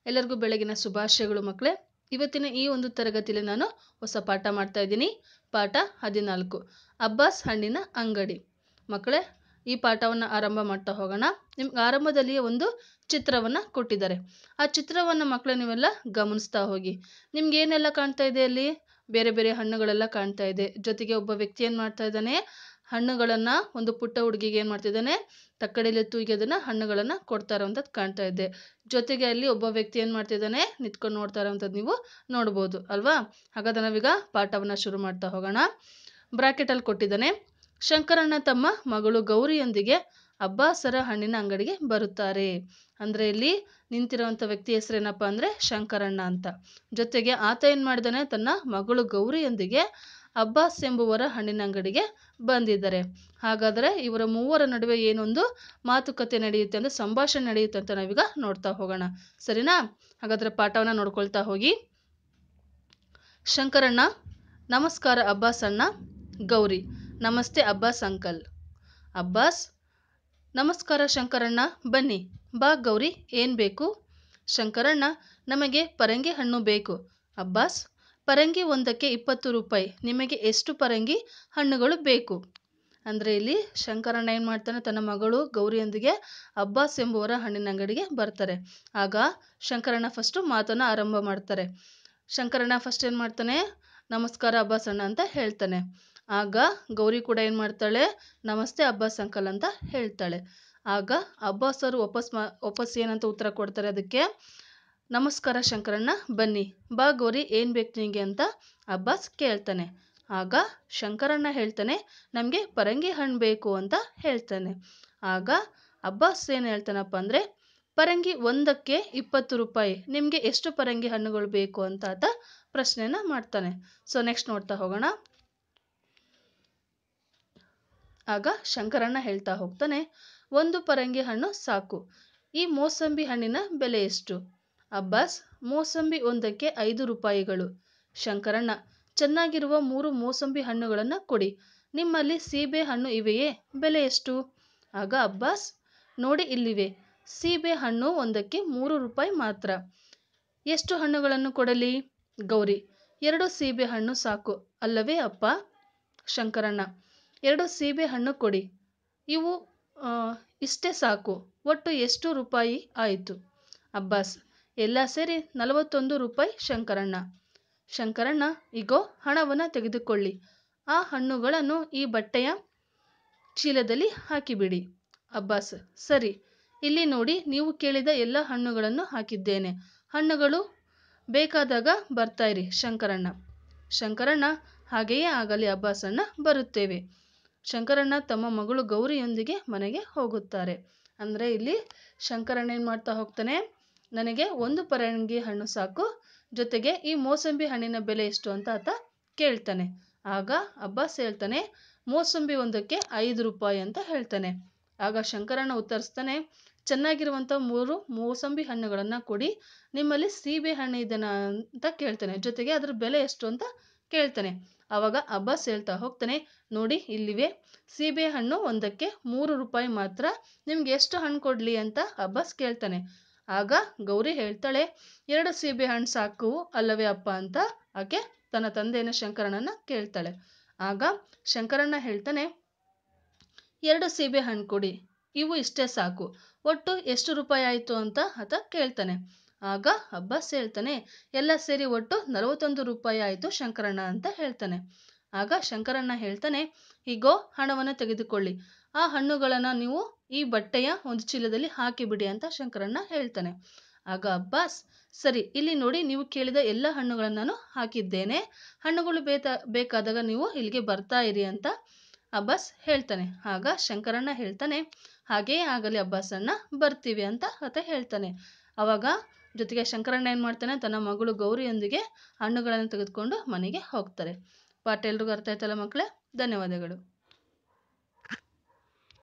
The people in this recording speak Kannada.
ಎಲ್ಲರಿಗೂ ಬೆಳಗಿನ ಶುಭಾಶಯಗಳು ಮಕ್ಕಳೇ. ಇವತ್ತಿನ ಈ ಒಂದು ತರಗತಿಯಲ್ಲಿ ನಾನು ಹೊಸ ಪಾಠ ಮಾಡ್ತಾ ಇದ್ದೀನಿ. ಪಾಠ 14, ಅಬ್ಬಾಸ್ ಹಣ್ಣಿನ ಅಂಗಡಿ. ಮಕ್ಕಳೇ, ಈ ಪಾಠವನ್ನು ಆರಂಭ ಮಾಡ್ತಾ ಹೋಗೋಣ. ನಿಮ್ಗೆ ಆರಂಭದಲ್ಲಿಯೇ ಒಂದು ಚಿತ್ರವನ್ನು ಕೊಟ್ಟಿದ್ದಾರೆ. ಆ ಚಿತ್ರವನ್ನು ಮಕ್ಕಳೇ ನೀವೆಲ್ಲ ಗಮನಿಸ್ತಾ ಹೋಗಿ. ನಿಮ್ಗೆ ಏನೆಲ್ಲ ಕಾಣ್ತಾ ಇದೆ? ಅಲ್ಲಿ ಬೇರೆ ಬೇರೆ ಹಣ್ಣುಗಳೆಲ್ಲ ಕಾಣ್ತಾ ಇದೆ. ಜೊತೆಗೆ ಒಬ್ಬ ವ್ಯಕ್ತಿ ಏನು ಮಾಡ್ತಾ ಇದ್ದಾನೆ? ಹಣ್ಣುಗಳನ್ನು ಒಂದು ಪುಟ್ಟ ಹುಡುಗಿಗೆ ಏನು ಮಾಡ್ತಿದ್ದಾನೆ? ತಕ್ಕಡಿಯಲ್ಲಿ ತೂಗಿ ಅದನ್ನು ಹಣ್ಣುಗಳನ್ನು ಕೊಡ್ತಾ ಇರೋವಂಥದ್ದು ಕಾಣ್ತಾ ಇದೆ. ಜೊತೆಗೆ ಅಲ್ಲಿ ಒಬ್ಬ ವ್ಯಕ್ತಿ ಏನು ಮಾಡ್ತಿದ್ದಾನೆ? ನಿಂತ್ಕೊಂಡು ನೋಡ್ತಾ ಇರೋವಂಥದ್ದು ನೀವು ನೋಡ್ಬೋದು ಅಲ್ವಾ? ಹಾಗಾದ್ರೆ ನಾವೀಗ ಪಾಠವನ್ನು ಶುರು ಮಾಡ್ತಾ ಹೋಗೋಣ. ಬ್ರಾಕೆಟಲ್ಲಿ ಕೊಟ್ಟಿದ್ದಾನೆ, ಶಂಕರಣ್ಣ ತಮ್ಮ ಮಗಳು ಗೌರಿಯೊಂದಿಗೆ ಅಬ್ಬಾಸರ ಹಣ್ಣಿನ ಅಂಗಡಿಗೆ ಬರುತ್ತಾರೆ. ಅಂದರೆ ಇಲ್ಲಿ ನಿಂತಿರುವಂಥ ವ್ಯಕ್ತಿ ಹೆಸರೇನಪ್ಪ ಅಂದರೆ ಶಂಕರಣ್ಣ ಅಂತ. ಜೊತೆಗೆ ಆತ ಏನು ಮಾಡಿದಾನೆ? ತನ್ನ ಮಗಳು ಗೌರಿಯೊಂದಿಗೆ ಅಬ್ಬಾಸ್ ಎಂಬುವರ ಹಣ್ಣಿನ ಅಂಗಡಿಗೆ ಬಂದಿದ್ದಾರೆ. ಹಾಗಾದರೆ ಇವರ ಮೂವರ ನಡುವೆ ಏನೊಂದು ಮಾತುಕತೆ ನಡೆಯುತ್ತೆ, ಅಂದರೆ ಸಂಭಾಷಣೆ ನಡೆಯುತ್ತೆ ಅಂತ ನಾವೀಗ ನೋಡ್ತಾ ಹೋಗೋಣ. ಸರಿನಾ? ಹಾಗಾದರೆ ಪಾಠವನ್ನು ನೋಡ್ಕೊಳ್ತಾ ಹೋಗಿ. ಶಂಕರಣ್ಣ: ನಮಸ್ಕಾರ ಅಬ್ಬಾಸ್ ಅಣ್ಣ. ಗೌರಿ: ನಮಸ್ತೆ ಅಬ್ಬಾಸ್ ಅಂಕಲ್. ಅಬ್ಬಾಸ್: ನಮಸ್ಕಾರ ಶಂಕರಣ್ಣ, ಬನ್ನಿ. ಬಾ ಗೌರಿ, ಏನು ಬೇಕು? ಶಂಕರಣ್ಣ: ನಮಗೆ ಪರಂಗಿ ಹಣ್ಣು ಬೇಕು. ಅಬ್ಬಾಸ್: ಪರಂಗಿ ಒಂದಕ್ಕೆ 20 ರೂಪಾಯಿ. ನಿಮಗೆ ಎಷ್ಟು ಪರಂಗಿ ಹಣ್ಣುಗಳು ಬೇಕು? ಅಂದರೆ ಇಲ್ಲಿ ಶಂಕರಣ್ಣ ಏನು ಮಾಡ್ತಾನೆ? ತನ್ನ ಮಗಳು ಗೌರಿಯೊಂದಿಗೆ ಅಬ್ಬಾಸ್ ಎಂಬುವರ ಹಣ್ಣಿನ ಅಂಗಡಿಗೆ ಬರ್ತಾರೆ. ಆಗ ಶಂಕರಣ್ಣ ಫಸ್ಟು ಮಾತನ್ನು ಆರಂಭ ಮಾಡ್ತಾರೆ. ಶಂಕರಣ್ಣ ಫಸ್ಟ್ ಏನು ಮಾಡ್ತಾನೆ? ನಮಸ್ಕಾರ ಅಬ್ಬಾಸ್ ಅಣ್ಣ ಅಂತ ಹೇಳ್ತಾನೆ. ಆಗ ಗೌರಿ ಕೂಡ ಏನು ಮಾಡ್ತಾಳೆ? ನಮಸ್ತೆ ಅಬ್ಬಾಸ್ ಅಂಕಲ್ ಅಂತ ಹೇಳ್ತಾಳೆ. ಆಗ ಅಬ್ಬಾಸ್ ಅವರು ವಾಪಸ್ ಏನಂತ ಉತ್ತರ ಕೊಡ್ತಾರೆ ಅದಕ್ಕೆ? ನಮಸ್ಕಾರ ಶಂಕರಣ್ಣ, ಬನ್ನಿ. ಬಾ ಗೌರಿ, ಏನು ಬೇಕು ನಿಮಗೆ ಅಂತ ಅಬ್ಬಾಸ್ ಕೇಳ್ತಾನೆ. ಆಗ ಶಂಕರಣ್ಣ ಹೇಳ್ತಾನೆ, ನಮಗೆ ಪರಂಗಿ ಹಣ್ಣು ಬೇಕು ಅಂತ ಹೇಳ್ತಾನೆ. ಆಗ ಅಬ್ಬಾಸ್ ಏನು ಹೇಳ್ತಾನಪ್ಪ ಅಂದರೆ, ಪರಂಗಿ ಒಂದಕ್ಕೆ 20 ರೂಪಾಯಿ. ನಿಮಗೆ ಎಷ್ಟು ಪರಂಗಿ ಹಣ್ಣುಗಳು ಬೇಕು ಅಂತ ಆತ ಪ್ರಶ್ನೆನ ಮಾಡ್ತಾನೆ. ಸೊ ನೆಕ್ಸ್ಟ್ ನೋಡ್ತಾ ಹೋಗೋಣ. ಆಗ ಶಂಕರಣ್ಣ ಹೇಳ್ತಾ ಹೋಗ್ತಾನೆ, ಒಂದು ಪರಂಗಿ ಹಣ್ಣು ಸಾಕು. ಈ ಮೋಸಂಬಿ ಹಣ್ಣಿನ ಬೆಲೆ ಎಷ್ಟು? ಅಬ್ಬಾಸ್: ಮೋಸಂಬಿ ಒಂದಕ್ಕೆ 5 ರೂಪಾಯಿಗಳು. ಶಂಕರಣ್ಣ: ಚೆನ್ನಾಗಿರುವ 3 ಮೋಸಂಬಿ ಹಣ್ಣುಗಳನ್ನು ಕೊಡಿ. ನಿಮ್ಮಲ್ಲಿ ಸೀಬೆ ಹಣ್ಣು ಇವೆಯೇ? ಬೆಲೆ ಎಷ್ಟು? ಆಗ ಅಬ್ಬಾಸ್: ನೋಡಿ ಇಲ್ಲಿವೆ. ಸೀಬೆ ಹಣ್ಣು ಒಂದಕ್ಕೆ 3 ರೂಪಾಯಿ ಮಾತ್ರ. ಎಷ್ಟು ಹಣ್ಣುಗಳನ್ನು ಕೊಡಲಿ? ಗೌರಿ: 2 ಸೀಬೆ ಹಣ್ಣು ಸಾಕು ಅಲ್ಲವೇ ಅಪ್ಪ? ಶಂಕರಣ್ಣ: 2 ಸೀಬೆ ಹಣ್ಣು ಕೊಡಿ. ಇವು ಇಷ್ಟೇ ಸಾಕು. ಒಟ್ಟು ಎಷ್ಟು ರೂಪಾಯಿ ಆಯಿತು? ಅಬ್ಬಾಸ್: ಎಲ್ಲ ಸೇರಿ 41 ರೂಪಾಯಿ ಶಂಕರಣ್ಣ. ಶಂಕರಣ್ಣ: ಇಗೋ, ಹಣವನ್ನು ತೆಗೆದುಕೊಳ್ಳಿ. ಆ ಹಣ್ಣುಗಳನ್ನು ಈ ಬಟ್ಟೆಯ ಚೀಲದಲ್ಲಿ ಹಾಕಿಬಿಡಿ. ಅಬ್ಬಾಸ್: ಸರಿ. ಇಲ್ಲಿ ನೋಡಿ, ನೀವು ಕೇಳಿದ ಎಲ್ಲ ಹಣ್ಣುಗಳನ್ನು ಹಾಕಿದ್ದೇನೆ. ಹಣ್ಣುಗಳು ಬೇಕಾದಾಗ ಬರ್ತಾ ಇರಿ. ಶಂಕರಣ್ಣ: ಶಂಕರಣ್ಣ: ಹಾಗೆಯೇ ಆಗಲಿ ಅಬ್ಬಾಸ್ ಅಣ್ಣ, ಬರುತ್ತೇವೆ. ಶಂಕರಣ್ಣ ತಮ್ಮ ಮಗಳು ಗೌರಿಯೊಂದಿಗೆ ಮನೆಗೆ ಹೋಗುತ್ತಾರೆ. ಅಂದರೆ ಇಲ್ಲಿ ಶಂಕರಣ್ಣ ಏನು ಮಾಡ್ತಾ ಹೋಗ್ತಾನೆ? ನನಗೆ 1 ಪರಂಗಿ ಹಣ್ಣು ಸಾಕು, ಜೊತೆಗೆ ಈ ಮೋಸಂಬಿ ಹಣ್ಣಿನ ಬೆಲೆ ಎಷ್ಟು ಅಂತ ಆತ ಕೇಳ್ತಾನೆ. ಆಗ ಅಬ್ಬಾಸ್ ಹೇಳ್ತಾನೆ, ಮೋಸಂಬಿ ಒಂದಕ್ಕೆ 5 ರೂಪಾಯಿ ಅಂತ ಹೇಳ್ತಾನೆ. ಆಗ ಶಂಕರಣ್ಣ ಉತ್ತರಿಸ್ತಾನೆ, ಚೆನ್ನಾಗಿರುವಂಥ 3 ಮೋಸಂಬಿ ಹಣ್ಣುಗಳನ್ನು ಕೊಡಿ. ನಿಮ್ಮಲ್ಲಿ ಸೀಬೆ ಹಣ್ಣು ಇದೆನಾ ಅಂತ ಕೇಳ್ತಾನೆ. ಜೊತೆಗೆ ಅದರ ಬೆಲೆ ಎಷ್ಟು ಅಂತ ಕೇಳ್ತಾನೆ. ಆವಾಗ ಅಬ್ಬಾಸ್ ಹೇಳ್ತಾ ಹೋಗ್ತಾನೆ, ನೋಡಿ ಇಲ್ಲಿವೆ. ಸೀಬೆ ಹಣ್ಣು ಒಂದಕ್ಕೆ 3 ರೂಪಾಯಿ ಮಾತ್ರ. ನಿಮ್ಗೆ ಎಷ್ಟು ಹಣ್ಣು ಕೊಡಲಿ ಅಂತ ಅಬ್ಬಾಸ್ ಕೇಳ್ತಾನೆ. ಆಗ ಗೌರಿ ಹೇಳ್ತಾಳೆ, 2 ಸೀಬೆ ಹಣ್ಣು ಸಾಕು ಅಲ್ಲವೇ ಅಪ್ಪ ಅಂತ ಆಕೆ ತನ್ನ ತಂದೆಯನ್ನು ಶಂಕರಣ್ಣನ ಕೇಳ್ತಾಳೆ. ಆಗ ಶಂಕರಣ್ಣ ಹೇಳ್ತಾನೆ, 2 ಸೀಬೆ ಹಣ್ಣು ಕೊಡಿ. ಇವು ಇಷ್ಟೇ ಸಾಕು. ಒಟ್ಟು ಎಷ್ಟು ರೂಪಾಯಿ ಆಯಿತು ಅಂತ ಆತ ಕೇಳ್ತಾನೆ. ಆಗ ಅಬ್ಬಾಸ್ ಹೇಳ್ತಾನೆ, ಎಲ್ಲ ಸೇರಿ ಒಟ್ಟು 41 ರೂಪಾಯಿ ಆಯಿತು ಶಂಕರಣ್ಣ ಅಂತ ಹೇಳ್ತಾನೆ. ಆಗ ಶಂಕರಣ್ಣ ಹೇಳ್ತಾನೆ, ಹೀಗೋ ಹಣವನ್ನು ತೆಗೆದುಕೊಳ್ಳಿ. ಆ ಹಣ್ಣುಗಳನ್ನು ನೀವು ಈ ಬಟ್ಟೆಯ ಒಂದು ಚೀಲದಲ್ಲಿ ಹಾಕಿಬಿಡಿ ಅಂತ ಶಂಕರಣ್ಣ ಹೇಳ್ತಾನೆ. ಆಗ ಅಬ್ಬಾಸ್: ಸರಿ, ಇಲ್ಲಿ ನೋಡಿ, ನೀವು ಕೇಳಿದ ಎಲ್ಲ ಹಣ್ಣುಗಳನ್ನು ನಾನು ಹಾಕಿದ್ದೇನೆ. ಹಣ್ಣುಗಳು ಬೇಕಾದಾಗ ನೀವು ಇಲ್ಲಿಗೆ ಬರ್ತಾ ಇರಿ ಅಂತ ಅಬ್ಬಾಸ್ ಹೇಳ್ತಾನೆ. ಆಗ ಶಂಕರಣ್ಣ ಹೇಳ್ತಾನೆ, ಹಾಗೆಯೇ ಆಗಲಿ ಅಬ್ಬಾಸ್ ಅಣ್ಣ, ಬರ್ತೀವಿ ಅಂತ ಆತ ಹೇಳ್ತಾನೆ. ಆವಾಗ ಜೊತೆಗೆ ಶಂಕರಣ್ಣ ಏನು ಮಾಡ್ತಾನೆ? ತನ್ನ ಮಗಳು ಗೌರಿಯೊಂದಿಗೆ ಹಣ್ಣುಗಳನ್ನು ತೆಗೆದುಕೊಂಡು ಮನೆಗೆ ಹೋಗ್ತಾರೆ. ಪಾಠ ಎಲ್ರಿಗೂ ಅರ್ಥ ಆಯ್ತಲ್ಲ ಮಕ್ಕಳೇ? ಧನ್ಯವಾದಗಳು.